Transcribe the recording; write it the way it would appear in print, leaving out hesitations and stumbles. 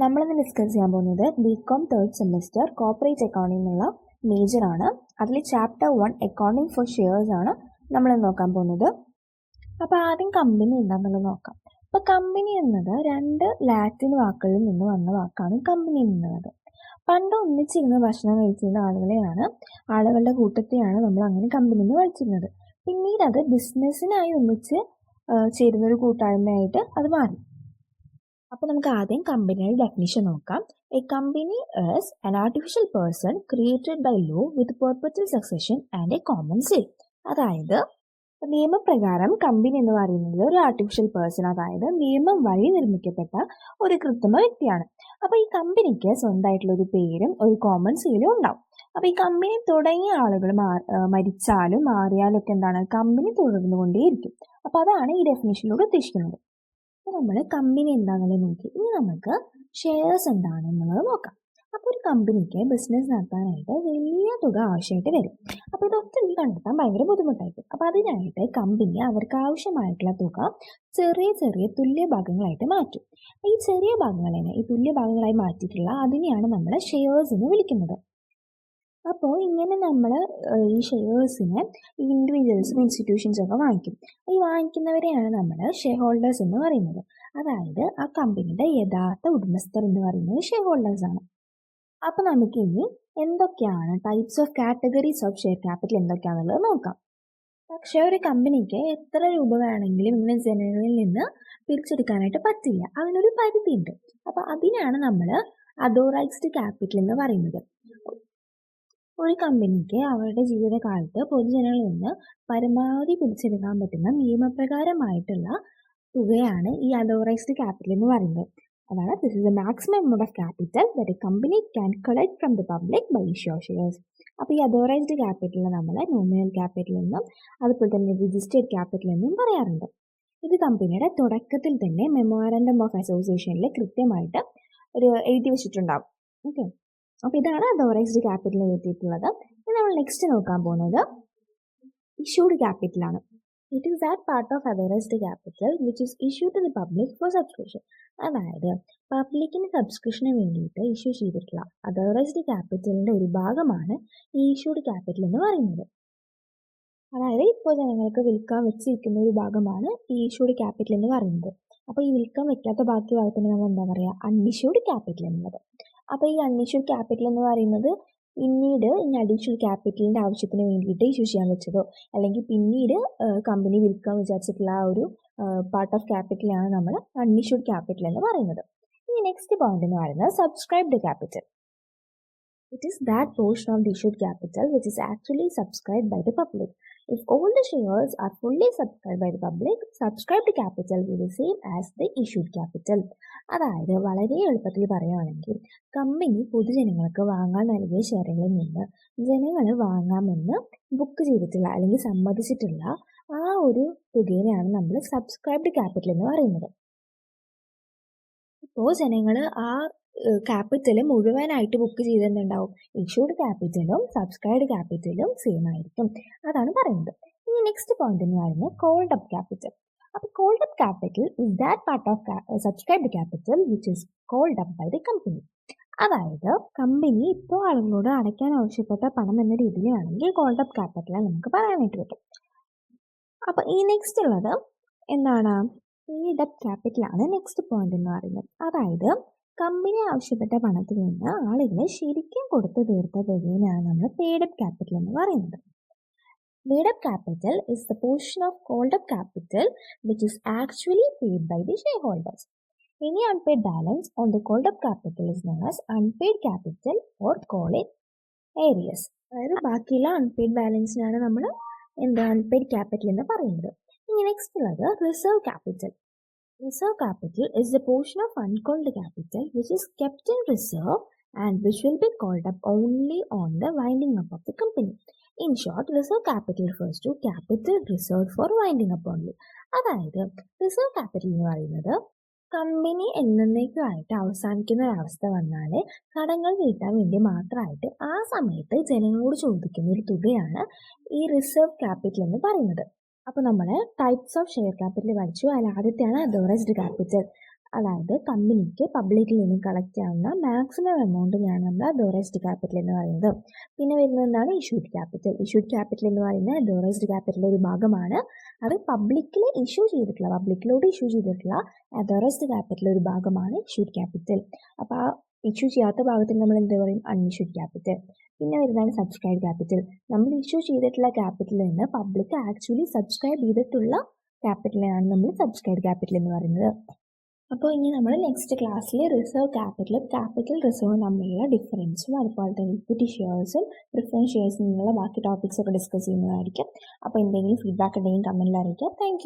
നമ്മളിന്ന് ഡിസ്കസ് ചെയ്യാൻ പോകുന്നത് BCom third semester corporate accounting എന്നുള്ള മേജറാണ്. അതിൽ ചാപ്റ്റർ 1 അക്കൗണ്ടിംഗ് ഫോർ ഷെയർസ് ആണ് നമ്മൾ നോക്കാൻ പോകുന്നത്. അപ്പോൾ ആദ്യം കമ്പനി എന്താണെന്നുള്ളത് നോക്കാം. അപ്പോൾ കമ്പനി എന്നത് രണ്ട് ലാറ്റിൻ വാക്കുകളിൽ നിന്ന് വന്ന വാക്കാണ് കമ്പനി എന്നുള്ളത്. പണ്ട് ഒന്നിച്ചിരുന്ന് ഭക്ഷണം കഴിച്ചിരുന്ന ആളുകളുടെ കൂട്ടത്തെയാണ് നമ്മൾ അങ്ങനെ കമ്പനി എന്ന് വിളിച്ചിരുന്നത്. പിന്നീട് അത് ബിസിനസ്സിനായി ഒന്നിച്ച് ചേരുന്നൊരു കൂട്ടായ്മയായിട്ട് അത് മാറി. അപ്പോൾ നമുക്ക് ആദ്യം കമ്പനിയുടെ ഡെഫിനിഷൻ നോക്കാം. A company is an artificial person created by law with perpetual succession and a common seal. അതായത് നിയമപ്രകാരം കമ്പനി എന്ന് പറയുന്നത് ഒരു ആർട്ടിഫിഷ്യൽ പേഴ്സൺ, അതായത് നിയമം വഴി നിർമ്മിക്കപ്പെട്ട ഒരു കൃത്രിമ വ്യക്തിയാണ്. അപ്പോൾ ഈ കമ്പനിക്ക് സ്വന്തമായിട്ടുള്ള ഒരു പേരും ഒരു കോമൺ സെയിലും ഉണ്ടാവും. അപ്പോൾ ഈ കമ്പനി തുടങ്ങിയ ആളുകൾ മരിച്ചാലും മാറിയാലും ഒക്കെ എന്താണ്, കമ്പനി തുടർന്നുകൊണ്ടേയിരിക്കും. അപ്പോൾ അതാണ് ഈ ഡെഫിനിഷനിലൂടെ ഉദ്ദേശിക്കുന്നത്. നമ്മൾ കമ്പനി എന്താണെന്നുള്ളത് നോക്കി ഇനി നമുക്ക് ഷെയർസ് എന്താണെന്നുള്ളത് നോക്കാം. അപ്പോൾ ഒരു കമ്പനിക്ക് ബിസിനസ് നടത്താനായിട്ട് വലിയ തുക ആവശ്യമായിട്ട് വരും. അപ്പോൾ ഇതൊക്കെ കണ്ടെത്താൻ ഭയങ്കര ബുദ്ധിമുട്ടായിരിക്കും. അപ്പോൾ അതിനായിട്ട് കമ്പനി അവർക്ക് ആവശ്യമായിട്ടുള്ള തുക ചെറിയ ചെറിയ തുല്യ ഭാഗങ്ങളായിട്ട് മാറ്റും. ഈ ചെറിയ ഭാഗങ്ങളെ ഈ തുല്യ ഭാഗങ്ങളായി മാറ്റിയിട്ടുള്ള അതിനെയാണ് നമ്മൾ ഷെയർസ് എന്ന് വിളിക്കുന്നത്. അപ്പോൾ ഇങ്ങനെ നമ്മൾ ഈ ഷെയർസിനെ ഇൻഡിവിജ്വൽസും ഇൻസ്റ്റിറ്റ്യൂഷൻസും ഒക്കെ വാങ്ങിക്കും. ഈ വാങ്ങിക്കുന്നവരെയാണ് നമ്മൾ ഷെയർ ഹോൾഡേഴ്സ് എന്ന് പറയുന്നത്. അതായത് ആ കമ്പനിയുടെ യഥാർത്ഥ ഉടമസ്ഥർ എന്ന് പറയുന്നത് ഷെയർ ഹോൾഡേഴ്സ് ആണ്. അപ്പോൾ നമുക്ക് ഇനി എന്തൊക്കെയാണ് types of categories of share capital എന്തൊക്കെയാണെന്നുള്ളത് നോക്കാം. പക്ഷേ ഒരു കമ്പനിക്ക് എത്ര രൂപ വേണമെങ്കിലും ഇങ്ങനെ ജനങ്ങളിൽ നിന്ന് പിരിച്ചെടുക്കാനായിട്ട് പറ്റില്ല, അതിനൊരു പരിധി ഉണ്ട്. അപ്പോൾ അതിനാണ് നമ്മൾ അതോറൈസ്ഡ് ക്യാപിറ്റൽ എന്ന് പറയുന്നത്. ഒരു കമ്പനിക്ക് അവരുടെ ജീവിതകാലത്ത് പൊതുജനങ്ങളിൽ നിന്ന് പരമാവധി പിടിച്ചെടുക്കാൻ പറ്റുന്ന നിയമപ്രകാരമായിട്ടുള്ള തുകയാണ് ഈ അതോറൈസ്ഡ് ക്യാപിറ്റൽ എന്ന് പറയുന്നത്. അതാണ് this is the maximum amount of capital that a company can collect from the public by issue of shares. അപ്പോൾ ഈ അതോറൈസ്ഡ് ക്യാപിറ്റലിനെ നമ്മൾ നോമിനൽ ക്യാപിറ്റൽ എന്നും അതുപോലെ തന്നെ രജിസ്റ്റേർഡ് ക്യാപിറ്റൽ എന്നും പറയാറുണ്ട്. ഇത് കമ്പനിയുടെ തുടക്കത്തിൽ തന്നെ മെമ്മോറാണ്ടം ഓഫ് അസോസിയേഷനിൽ കൃത്യമായിട്ട് ഒരു എഴുതി വെച്ചിട്ടുണ്ടാവും. ഓക്കെ, അപ്പോൾ ഇതാണ് അതോറൈസ്ഡ് ക്യാപിറ്റൽ എഴുതിയിട്ടുള്ളത്. ഇനി നമ്മൾ നെക്സ്റ്റ് നോക്കാൻ പോകുന്നത് ഇഷ്യൂഡ് ക്യാപിറ്റലാണ്. It is that part of authorized capital which is issued to the public for subscription. അതായത് പബ്ലിക്കിന് സബ്സ്ക്രിപ്ഷന് വേണ്ടിയിട്ട് ഇഷ്യൂ ചെയ്തിട്ടുള്ള അതോറൈസ്ഡ് ക്യാപിറ്റലിൻ്റെ ഒരു ഭാഗമാണ് ഈ ഇഷ്യൂഡ് ക്യാപിറ്റൽ എന്ന് പറയുന്നത്. അതായത് ഇപ്പോൾ ജനങ്ങൾക്ക് വിൽക്കാൻ വെച്ചിരിക്കുന്ന ഒരു ഭാഗമാണ് ഈ ഇഷ്യൂഡ് ക്യാപിറ്റൽ എന്ന് പറയുന്നത്. അപ്പോൾ ഈ വിൽക്കാൻ വെക്കാത്ത ബാക്കി ഭാഗത്തിന് നമ്മൾ എന്താ പറയുക, അൺഇഷ്യൂഡ് ക്യാപിറ്റൽ എന്നുള്ളത്. അപ്പോൾ ഈ അൺഇഷ്യൂഡ് ക്യാപിറ്റൽ എന്ന് പറയുന്നത് പിന്നീട് ഈ അഡീഷണൽ ക്യാപിറ്റലിൻ്റെ ആവശ്യത്തിന് വേണ്ടിയിട്ട് ഇഷ്യൂ ചെയ്യാൻ വെച്ചതോ അല്ലെങ്കിൽ പിന്നീട് കമ്പനി വിൽക്കാൻ വിചാരിച്ചിട്ടുള്ള ആ ഒരു പാർട്ട് ഓഫ് ക്യാപിറ്റലാണ് നമ്മൾ അൺഇഷ്യൂഡ് ക്യാപിറ്റൽ എന്ന് പറയുന്നത്. ഇനി നെക്സ്റ്റ് പോയിന്റ് എന്ന് പറയുന്നത് subscribed capital. It is that portion of the issued capital which is actually subscribed by the public. If all the shares are fully subscribed by the public, subscribed capital will be same as the issued capital. അതായത് വളരെ എളുപ്പത്തിൽ പറയുകയാണെങ്കിൽ company പൊതുജനങ്ങൾക്ക് വാങ്ങാൻ നൽകിയ ഷെയറുകളിൽ നിന്ന് ജനങ്ങൾ വാങ്ങാമെന്ന് book ചെയ്തിട്ടുള്ള അല്ലെങ്കിൽ സമ്മതിച്ചിട്ടുള്ള ആ ഒരു തുകയാണ് നമ്മൾ സബ്സ്ക്രൈബ്ഡ് ക്യാപിറ്റൽ എന്ന് പറയുന്നത്. ഇപ്പോൾ ജനങ്ങൾ ആ ക്യാപിറ്റൽ മുഴുവനായിട്ട് ബുക്ക് ചെയ്തിട്ടുണ്ടാവും. ഇഷ്യൂഡ് ക്യാപിറ്റലും സബ്സ്ക്രൈബ്ഡ് ക്യാപിറ്റലും സെയിം ആയിരിക്കും, അതാണ് പറയുന്നത്. ഇനി നെക്സ്റ്റ് പോയിന്റ് എന്ന് പറയുന്നത് കോൾഡ് അപ്പ് ക്യാപിറ്റൽ. അപ്പോൾ called up capital is that part of subscribed capital which is called up by the company. അതായത് കമ്പനി ഇപ്പോൾ ആളുകളോട് അടയ്ക്കാൻ ആവശ്യപ്പെട്ട പണം എന്ന രീതിയിലാണെങ്കിൽ കോൾഡ് അപ്പ് ക്യാപിറ്റൽ നമുക്ക് പറയാനായിട്ട് പറ്റും. അപ്പോൾ ഈ നെക്സ്റ്റ് ഉള്ളത് എന്താണ്, പെയ്ഡ് അപ്പ് ക്യാപിറ്റലാണ് നെക്സ്റ്റ് പോയിന്റ് എന്ന് പറയുന്നത്. അതായത് കമ്പനി ആവശ്യപ്പെട്ട പണത്തിൽ നിന്ന് ആളുകൾ ശരിക്കും കൊടുത്തു തീർത്ത തുകയാണ് നമ്മൾ പെയ്ഡ് അപ്പ് ക്യാപിറ്റൽ എന്ന് പറയുന്നത്. Paid up capital is the portion of called up capital which is actually paid by the share holders. Any unpaid balance on the called up capital is known as unpaid capital or call in arrears. അതായത് ബാക്കിയുള്ള unpaid ബാലൻസിനാണ് നമ്മൾ unpaid capital എന്ന് പറയുന്നത്. ഇനി next ഉള്ളത് reserve capital. Reserve capital is the portion of uncalled capital which is kept in reserve and which will be called up only on the winding up of the company. In short, reserve capital refers to capital reserved for winding up only. അതായത് reserve capital എന്ന് പറയുന്നത് company എന്നേക്കുമായിട്ട് അവസാനിക്കുന്ന ഒരവസ്ഥ വന്നാൽ കടങ്ങൾ വീട്ടാൻ വേണ്ടി മാത്രമായിട്ട് ആ സമയത്ത് ജനങ്ങളോട് ചോദിക്കുന്ന ഒരു തുകയാണ് ഈ റിസർവ് ക്യാപിറ്റൽ എന്ന് പറയുന്നത്. അപ്പോൾ നമ്മൾ ടൈപ്സ് ഓഫ് ഷെയർ ക്യാപിറ്റൽ പഠിച്ചു. അതിൽ ആദ്യത്തെയാണ് അതോറൈസ്ഡ് ക്യാപിറ്റൽ. അതായത് കമ്പനിക്ക് പബ്ലിക്കിൽ നിന്ന് കളക്ട് ചെയ്യാവുന്ന മാക്സിമം എമൗണ്ടിനാണ് നമ്മൾ അതോറൈസ്ഡ് ക്യാപിറ്റൽ എന്ന് പറയുന്നത്. പിന്നെ വരുന്നത് എന്താണ്? Issued capital. ഇഷ്യൂഡ് ക്യാപിറ്റൽ എന്ന് പറയുന്നത് അതോറൈസ്ഡ് ക്യാപിറ്റലിൻ്റെ ഒരു ഭാഗമാണ്. അത് പബ്ലിക്കിലോട് ഇഷ്യൂ ചെയ്തിട്ടുള്ള അതോറൈസ്ഡ് ക്യാപിറ്റലിൻ്റെ ഒരു ഭാഗമാണ് ഇഷ്യൂഡ് ക്യാപിറ്റൽ. അപ്പോൾ ആ ഇഷ്യൂ ചെയ്യാത്ത ഭാഗത്തിൽ നമ്മൾ എന്ത് പറയും? Unissued capital. പിന്നെ വരുന്നതാണ് സബ്സ്ക്രൈബ് ക്യാപിറ്റൽ. നമ്മൾ ഇഷ്യൂ ചെയ്തിട്ടുള്ള ക്യാപിറ്റലിൽ നിന്ന് പബ്ലിക് ആക്ച്വലി സബ്സ്ക്രൈബ് ചെയ്തിട്ടുള്ള ക്യാപിറ്റലിനാണ് നമ്മൾ സബ്സ്ക്രൈബ് ക്യാപിറ്റൽ എന്ന് പറയുന്നത്. അപ്പോൾ ഇനി നമ്മൾ നെക്സ്റ്റ് ക്ലാസ്സിൽ റിസർവ് ക്യാപിറ്റലും ക്യാപിറ്റൽ റിസർവും തമ്മിലുള്ള ഡിഫറൻസും അതുപോലെ തന്നെ ഇക്വിറ്റി ഷെയർസും പ്രിഫറൻസ് ഷെയർസും എന്നുള്ള ബാക്കി ടോപ്പിക്സ് ഒക്കെ ഡിസ്കസ് ചെയ്യുന്നതായിരിക്കും. അപ്പോൾ എന്തെങ്കിലും ഫീഡ്ബാക്ക് ഉണ്ടെങ്കിൽ കമൻറ്റിൽ അറിയിക്കാം. താങ്ക്